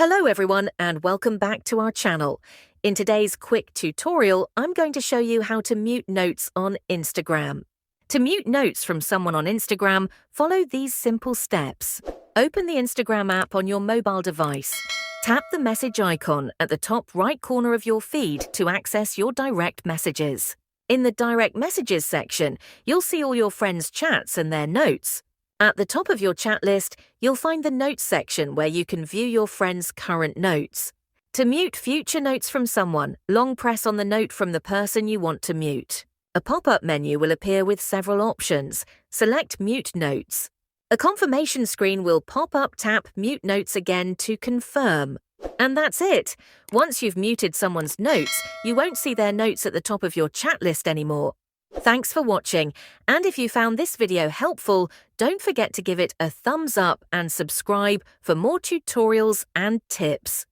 Hello everyone and welcome back to our channel. In today's quick tutorial, I'm going to show you how to mute notes on Instagram. To mute notes from someone on Instagram, follow these simple steps. Open the Instagram app on your mobile device. Tap the message icon at the top right corner of your feed to access your direct messages. In the direct messages section, you'll see all your friends' chats and their notes. At the top of your chat list, you'll find the Notes section where you can view your friends' current notes. To mute future notes from someone, long press on the note from the person you want to mute. A pop-up menu will appear with several options. Select Mute Notes. A confirmation screen will pop up. Tap Mute Notes again to confirm. And that's it. Once you've muted someone's notes, you won't see their notes at the top of your chat list anymore. Thanks for watching, and if you found this video helpful, don't forget to give it a thumbs up and subscribe for more tutorials and tips.